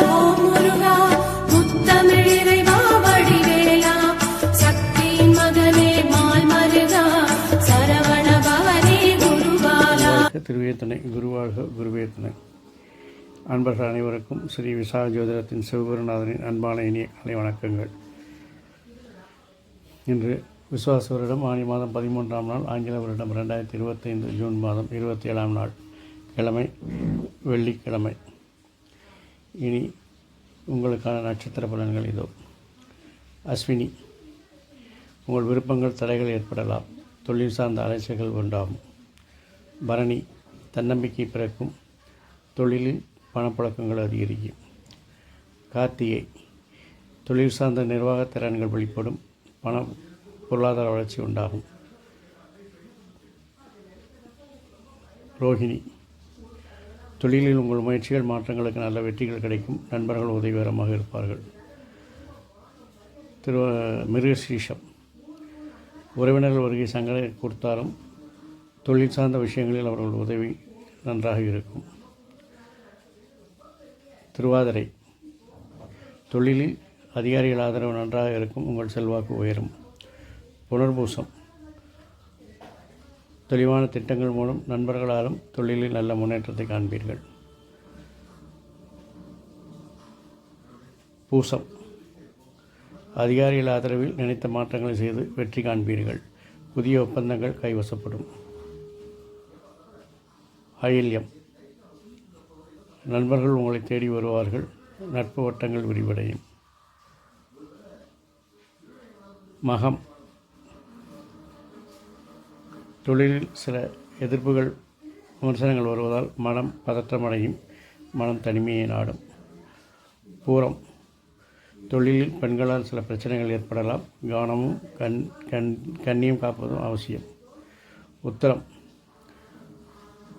ஓம் முருகா முத்தமிழிறைவா வடிவேலா சக்தியின் மகனே மால் மருகா சரவண பவனே குருபாலா. திருவே துணை, குருவாக குருவே துணை. அன்பர்கள் அனைவருக்கும் ஸ்ரீ விசாக ஜோதிடத்தின் சிவகுருநாதனின் அன்பான இனிய கலை வணக்கங்கள். இன்று விசுவாச வருடம் ஆணி மாதம் 13ஆம் நாள், ஆங்கில வருடம் 2025 ஜூன் மாதம் 27ஆம் நாள், கிழமை வெள்ளிக்கிழமை. இனி உங்களுக்கான நட்சத்திர பலன்கள் இதோ. அஸ்வினி, உங்கள் விருப்பங்கள் தடைகள் ஏற்படலாம், தொழில் சார்ந்த அலைச்சல்கள் உண்டாகும். பரணி, தன்னம்பிக்கை பிறக்கும், தொழிலில் பணப்புழக்கங்கள் அதிகரிக்கும். கார்த்திகை, தொழில் சார்ந்த நிர்வாக திறன்கள் வெளிப்படும், பொருளாதார வளர்ச்சி உண்டாகும். ரோஹிணி, தொழிலில் உங்கள் முயற்சிகள் மாற்றங்களுக்கு நல்ல வெற்றிகள் கிடைக்கும், நண்பர்கள் உதவிகரமாக இருப்பார்கள். மிருகசீரிஷம், உறவினர்கள் வருகை சங்கடம் கொடுத்தாலும் தொழில் சார்ந்த விஷயங்களில் அவர்கள் உதவி நன்றாக இருக்கும். திருவாதிரை, தொழிலில் அதிகாரிகள் ஆதரவு நன்றாக இருக்கும், உங்கள் செல்வாக்கு உயரும். புனர்பூசம், தெளிவான திட்டங்கள் மூலம் நண்பர்களாலும் தொழிலில் நல்ல முன்னேற்றத்தை காண்பீர்கள். பூசம், அதிகாரிகள் ஆதரவில் நினைத்த மாற்றங்களை செய்து வெற்றி காண்பீர்கள், புதிய ஒப்பந்தங்கள் கைவசப்படும். ஆயில்யம், நண்பர்கள் உங்களை தேடி வருவார்கள், நட்பு வட்டங்கள் விரிவடையும். மகம், தொழிலில் சில எதிர்ப்புகள் விமர்சனங்கள் வருவதால் மனம் பதற்றமடையும், மனம் தனிமையை நாடும். பூரம், தொழிலில் பெண்களால் சில பிரச்சனைகள் ஏற்படலாம், கவனமும் கண்ணியம் காப்பதும் அவசியம். உத்திரம்,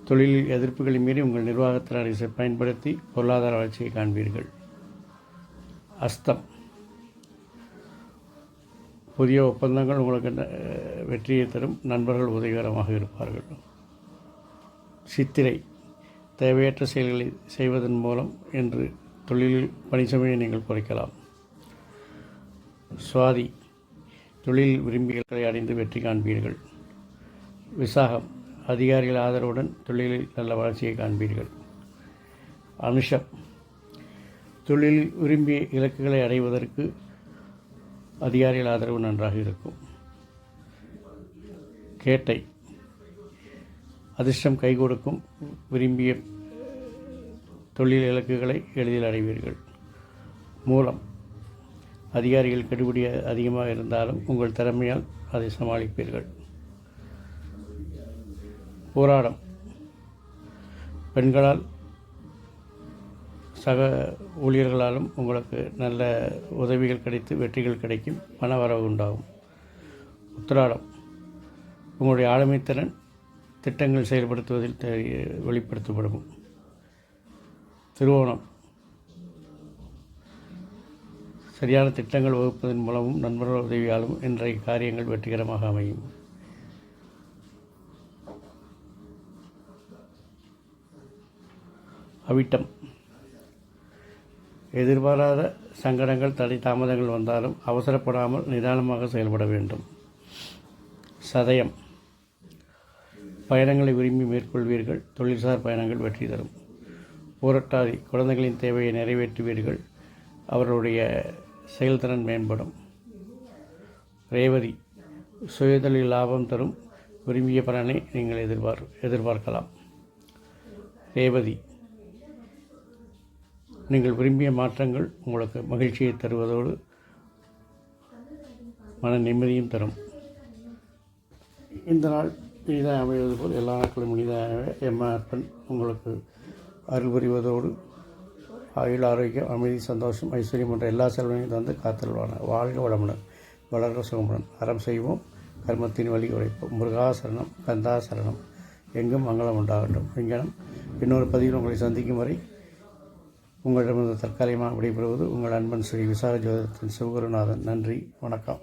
தொழிலில் எதிர்ப்புகளை மீறி உங்கள் நிர்வாகத்தினரை பயன்படுத்தி பொருளாதார வளர்ச்சியை காண்பீர்கள். அஸ்தம், புதிய ஒப்பந்தங்கள் உங்களுக்கு வெற்றியை தரும், நண்பர்கள் உதவிகரமாக இருப்பார்கள். சித்திரை, தேவையற்ற செயல்களை செய்வதன் மூலம் என்று தொழிலில் பணிச்சுமையை நீங்கள் குறைக்கலாம். சுவாதி, தொழிலில் விரும்பிகளை அடைந்து வெற்றி காண்பீர்கள். விசாகம், அதிகாரிகள் ஆதரவுடன் தொழிலில் நல்ல வளர்ச்சியை காண்பீர்கள். அனுஷம், தொழிலில் விரும்பிய இலக்குகளை அடைவதற்கு அதிகாரிகள் ஆதரவு நன்றாக இருக்கும். கேட்டை, அதிர்ஷ்டம் கை கொடுக்கும், விரும்பிய தொழில் இலக்குகளை எளிதில் அடைவீர்கள். மூலம், அதிகாரிகள் கெடுபிடி அதிகமாக இருந்தாலும் உங்கள் திறமையால் அதை சமாளிப்பீர்கள். போராடம், பெண்களால் சக ஊழியர்களாலும் உங்களுக்கு நல்ல உதவிகள் கிடைத்து வெற்றிகள் கிடைக்கும், பண வரவு உண்டாகும். உத்திராடம், உங்களுடைய ஆளுமைத்திறன் திட்டங்கள் செயல்படுத்துவதில் வெளிப்படுத்தப்படும். திருவோணம், சரியான திட்டங்கள் வகுப்பதன் மூலமும் நண்பர்கள் உதவியாலும் இன்றைய காரியங்கள் வெற்றிகரமாக அமையும். அவிட்டம், எதிர்பாராத சங்கடங்கள் தடை தாமதங்கள் வந்தாலும் அவசரப்படாமல் நிதானமாக செயல்பட வேண்டும். சதயம், பயணங்களை விரும்பி மேற்கொள்வீர்கள், தொழில்சார் பயணங்கள் வெற்றி தரும். பூரட்டாதி, குழந்தைகளின் தேவையை நிறைவேற்றுவீர்கள், அவர்களுடைய செயல்திறன் மேம்படும். ரேவதி, சுயதொழில் லாபம் தரும், விரும்பிய பலனை நீங்கள் எதிர்பார்க்கலாம். ரேவதி, நீங்கள் விரும்பிய மாற்றங்கள் உங்களுக்கு மகிழ்ச்சியை தருவதோடு மன நிம்மதியும் தரும். இந்த நாள் இனிதாக அமைவது போல் எல்லா நாட்களும் இனிதாக எம்மாப்பன் உங்களுக்கு அருள் புரிவதோடு ஆயுள், ஆரோக்கியம், அமைதி, சந்தோஷம், ஐஸ்வர்யம் போன்ற எல்லா செல்வங்களையும் தந்து காத்தல்வான. வாழ்க வளமுடன், வளர்க சுகமுடன். அறம் செய்வோம், கர்மத்தின் வழி உழைப்போம். முருகாசரணம், கந்தாசரணம். எங்கும் மங்களம் உண்டாகட்டும். இங்கனம் இன்னொரு பதிவில் உங்களை சந்திக்கும் வரை உங்களிடமிருந்து தற்காலிகமாக விடைபெறுவது உங்கள் அன்பன் ஸ்ரீ விசாக ஜோதிடத்தின் சிவகுருநாதன். நன்றி, வணக்கம்.